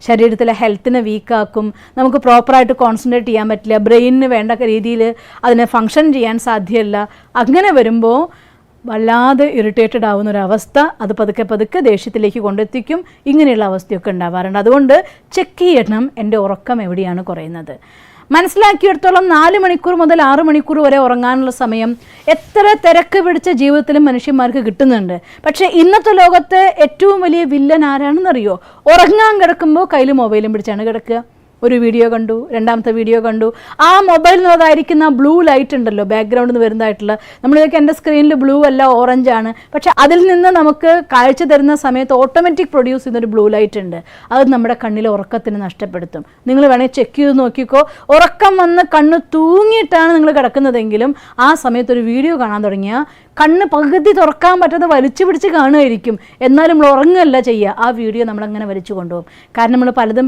ശരീരത്തിലെ ഹെൽത്തിനെ വീക്കാക്കും, നമുക്ക് പ്രോപ്പറായിട്ട് കോൺസെൻട്രേറ്റ് ചെയ്യാൻ പറ്റില്ല, ബ്രെയിനിന് വേണ്ട രീതിയിൽ അതിനെ ഫങ്ഷൻ ചെയ്യാൻ സാധ്യമല്ല. അങ്ങനെ വരുമ്പോൾ വല്ലാതെ ഇറിറ്റേറ്റഡ് ആവുന്നൊരവസ്ഥ, അത് പതുക്കെ ദേഷ്യത്തിലേക്ക് കൊണ്ടെത്തിക്കും. ഇങ്ങനെയുള്ള അവസ്ഥയൊക്കെ ഉണ്ടാവാറുണ്ട്. അതുകൊണ്ട് ചെക്ക് ചെയ്യണം എൻ്റെ ഉറക്കം എവിടെയാണ് കുറയുന്നത്. മനസ്സിലാക്കിയെടുത്തോളം 4 മണിക്കൂർ മുതൽ 6 മണിക്കൂർ വരെ ഉറങ്ങാനുള്ള സമയം എത്ര തിരക്ക് പിടിച്ച ജീവിതത്തിലും മനുഷ്യന്മാർക്ക് കിട്ടുന്നുണ്ട്. പക്ഷേ ഇന്നത്തെ ലോകത്തെ ഏറ്റവും വലിയ വില്ലൻ ആരാണെന്നറിയോ? ഉറങ്ങാൻ കിടക്കുമ്പോൾ കയ്യിൽ മൊബൈലും പിടിച്ചാണ് കിടക്കുക. ഒരു വീഡിയോ കണ്ടു, രണ്ടാമത്തെ വീഡിയോ കണ്ടു, ആ മൊബൈലിനകത്തായിരിക്കുന്ന ബ്ലൂ ലൈറ്റ് ഉണ്ടല്ലോ, ബാക്ക്ഗ്രൗണ്ടിൽ നിന്ന് വരുന്നതായിട്ടുള്ള, നമ്മളിതൊക്കെ എൻ്റെ സ്ക്രീനിൽ ബ്ലൂ അല്ല ഓറഞ്ചാണ്, പക്ഷെ അതിൽ നിന്ന് നമുക്ക് കാഴ്ച തരുന്ന സമയത്ത് ഓട്ടോമാറ്റിക് പ്രൊഡ്യൂസ് ചെയ്യുന്നൊരു ബ്ലൂ ലൈറ്റ് ഉണ്ട്. അത് നമ്മുടെ കണ്ണിലെ ഉറക്കത്തിന് നഷ്ടപ്പെടുത്തും. നിങ്ങൾ വേണമെങ്കിൽ ചെക്ക് ചെയ്ത് നോക്കിക്കോ. ഉറക്കം വന്ന് കണ്ണ് തൂങ്ങിയിട്ടാണ് നിങ്ങൾ കിടക്കുന്നതെങ്കിലും ആ സമയത്തൊരു വീഡിയോ കാണാൻ തുടങ്ങിയാൽ കണ്ണ് പകുതി തുറക്കാൻ പറ്റാതെ വലിച്ചു പിടിച്ച് കാണുമായിരിക്കും. എന്നാലും നമ്മൾ ഉറങ്ങുകയല്ല ചെയ്യുക, ആ വീഡിയോ നമ്മളങ്ങനെ വലിച്ചു കൊണ്ടുപോകും. കാരണം നമ്മൾ പലതും